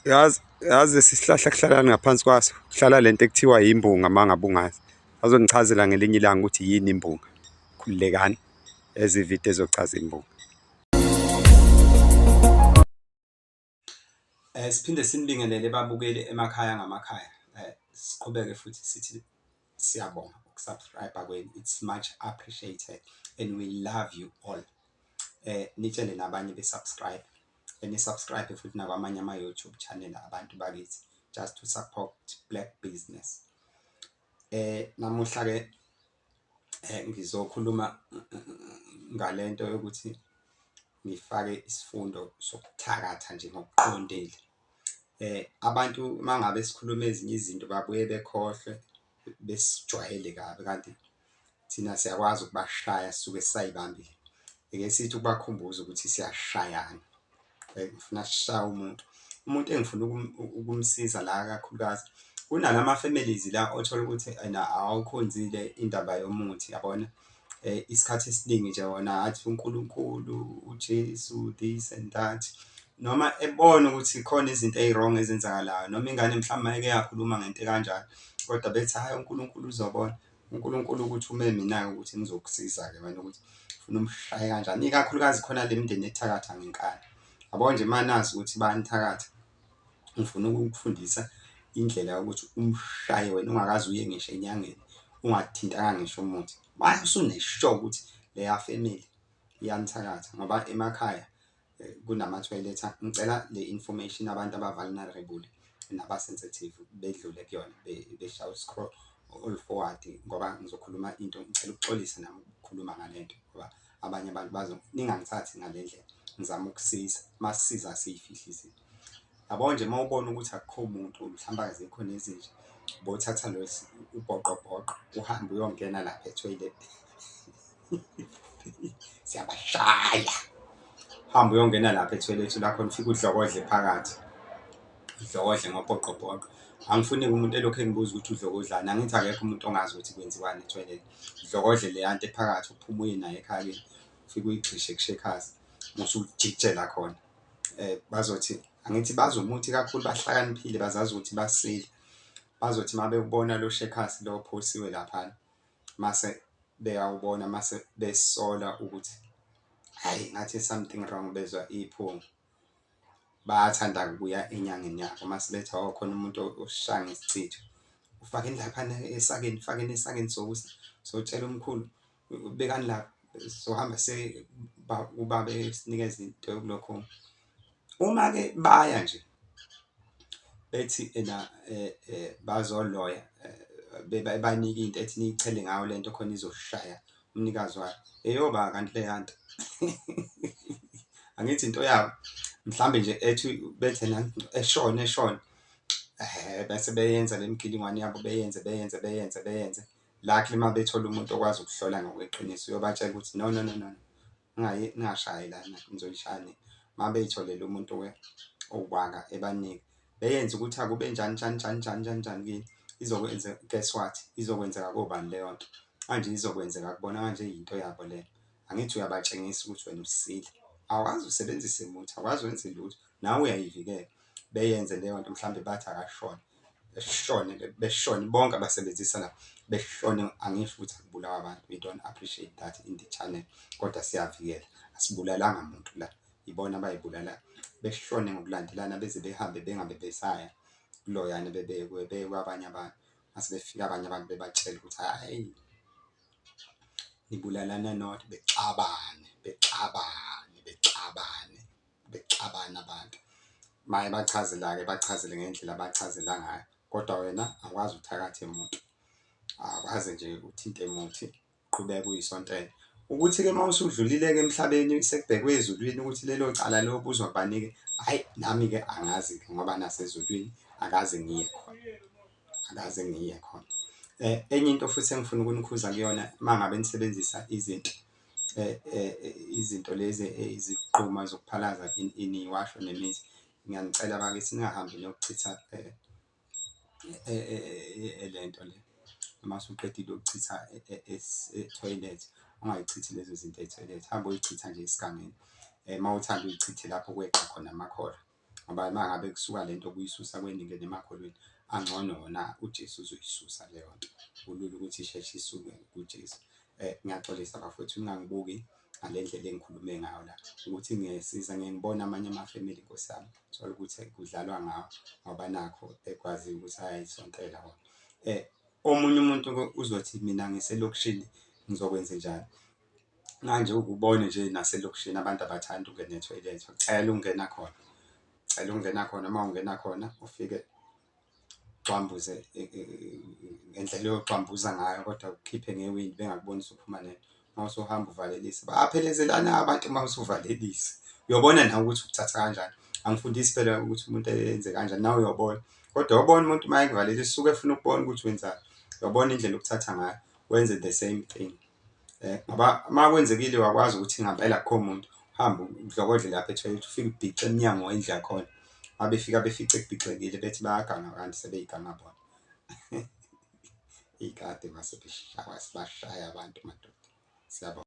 Yazi isihlahla kuhlala ngaphansi kwaso kuhlala lento ekuthiwa yimbunga mangabe ungazi. Azongichazela ngelinye ilanga ukuthi yini imbunga. Khululekani ezividiyo ezochaza imbunga. Siphinde sinibingelele babukeli emakhaya ngamakhaya. Siqhubeke futhi sithi siyabonga ukusubscribe kwenu. It's much appreciated and we love you all. Nitshele nabanye besubscribe. Subscribe futhi nakwamanye ama-YouTube channel abantu bakithi just to support black business. Namuhla ke ngizokhuluma ngalento yokuthi ngifake isifundo sokuthakatha nje ngokuqondile. Abantu mangabe sikhuluma ezinye izinto babuye bekhohlwe besijwayele kabi kanti thina siyakwazi ukubashaya sisuke sayibambile. Eke sithi ukubakhumbuza ukuthi siyashayana. Ngifuna sishaya umuntu engifuna ukumsiza la kakhulukazi kunalama families la othola ukuthi awukhonzile indaba yomuthi yabona. Isikhathi esiningi nje wona athi uNkulunkulu uJesu this and that noma ebona ukuthi khona izinto ezirong ezenzakalayo noma ingane mhlawumbe mayeke yakhuluma ngento kanjalo kodwa bethi hayi uNkulunkulu uzobona uNkulunkulu ukuthi ume mina ukuthi ngizokusiza ke wena ukuthi ufuna umshaye kanjani ikakhulukazi khona le mindeni ethakatha ngenkani. Yabo nje manazi ukuthi bayanithakatha ngifuna ukukufundisa indlela yokuthi umshaye wena ungakaze uye ngisho enyangeni ungathintanga ngisho umuthi manje usuneshow ukuthi leya family iyanithakatha ngoba emakhaya kunama-toilet. Ngicela le information abantu aba-vulnerable naba-sensitive bedlule kuyona beshawa scroll all forward ngoba ngizokhuluma into ngicela ukuxolisa nami ukukhuluma ngalento ngoba abanye abantu ningangithathi ngale ndlela ngizama ukusiza masisiza siyifihla izinto. Yabo nje mawubona ukuthi akukho umuntu mhlawumbe azikho nezinje bothatha lo ubhoqobhoqo uhambe uyongena lapha e-toilet siyabashaya hamba uyongena lapha e-toilet la khona ufike udlokodle phakathi udlokodle ngobhoqobhoqo. Angifuni umuntu elokhu engibuza ukuthi udlokodlana angithi akekho umuntu ongazi ukuthi kwenziwani e-toilet. Udlokodle le yanto ephakathi uphuma uye nayo ekhaya ufike uyigcishe kushekhazi usujikijela khona. Bazothi angithi bazomuthi kakhulu bahlakaniphile bazazi ukuthi basile bazothi mabewubona lo shekhasi lo phosiwe lapha mase beyawubona mase besola ukuthi hayi ngathi something wrong bezwa iphunga bayathanda ukuya enyangeni yabo mase bethi khona umuntu oshaya ngesicitho ufake lapha esakeni fakeni esakeni sotshela umkhulu ubekani lapha sohamba ubabe sinikeza into yokulokho. Uma ke baya nje bethi bazoloya bebanike into ethi niyichele ngayo lento khona izoshaya umnikazi wayo eyoba kanti le yanto angithi into yabo mhlambe nje ethi bethe eshona bese beyenza lemgilingwane yabo beyenze la kulima bethola umuntu okwazi ukuhlola ngokweqiniso uyobatshela ukuthi no ningashayi lana nizoyishaya mabeyitholele umuntu owaka ebaningi beyenza ukuthi akube njani kini izokwenza guess what izokwenzeka kobani leyo nto manje izokwenzeka kubona manje into yabo le. Angithi uyabatshengisa ukuthi wena usile awazi usebenzise umuthi akwazi wenze lutho nawe uyayivikela beyenze leyo nto mhlambe bathi akashone beshone bonke abasebenzisa la beshone. Angisho ukuthi akubulawa abantu we don't appreciate that in the channel kodwa siyavikela asibulalanga muntu la ibona abayibulala beshone ngokulandelana beze behambe bengabe besaya kuloyana bebekwe abanye abantu mase befika abanye abantu bebatshela ukuthi hayi nibulalana not bexabana abantu maye bachazele ngendlela abachazela ngayo kodwa wena akwazi ukuthakatha emuntu akwazi nje uthinte emuthi qhubeka uyisontela ukuthi ke mawusudlulile ke emhlabeni sekubhekwe ezulwini ukuthi lelo cala lobuzwa kubanike hayi nami ke angazi ke ngoba nasezulwini akaze ngiye khona. Enye into futhi engifuna ukunikhuza kuyona mangabe nisebenzisa izinto lezi eziqhuma zokuphalaza iniwasho nemithi ngiyanicela bakithi ningahambi nokuchitha lento le uma usuqedile ukuchitha e-toilet ungayichithi lezo zinto e-toilet hamba uyichitha nje esigangeni mawuthanda uyichithe lapho kweqa khona amakhora ngoba uma ngabe kusuka lento kuyisusa kweningene emakholweni angcono wona uJesu uzoyisusa leyo nto, kulula ukuthi isheshe isuke kuJesu. Ngiyaxolisa bafowethu, ningangibuki ngale ndlela engikhulume ngayo la, ukuthi ngiyesiza ngibona amanye amafemili Nkosi yami thola ukuthi kudlalwa ngawo ngoba nakho ekwazi ukuthi ayayisontela wona. Omunye umuntu uzothi mina ngiselokishini ngizokwenza njani. Manje ukubone nje naselokishini abantu abathanda ukungena ethoyilethi, cela ukungena khona, cela ukungena khona. Uma ungena khona ufike ucwambuze ngendlela yocwambuza ngayo, kodwa ukhiphe ngewindi bengakuboni usuphuma nento. Uma usuhamba uvalelise, bayaphelezelana abantu uma usuvalelise, uyobona nawe ukuthi ukuthatha kanjani. Angifundisi phela ukuthi umuntu enze kanjani, nawe uyobona. Kodwa ubona umuntu uma ekuvalelisa usuke efuna ukubona ukuthi wenzani, uyobona indlela okuthatha ngayo, wenze the same thing. Ngoba uma kwenzekile wakwazi ukuthi ngempela akukho muntu, uhambe udlokodle lapha ethoyilethi, ufike ubhice emnyango wendlu yakhona. Uma befika befice kubhicekile bethi bayaganga kanti sebeyiganga bona. Ikade mase bashaya abantu madoda. Siyabonga.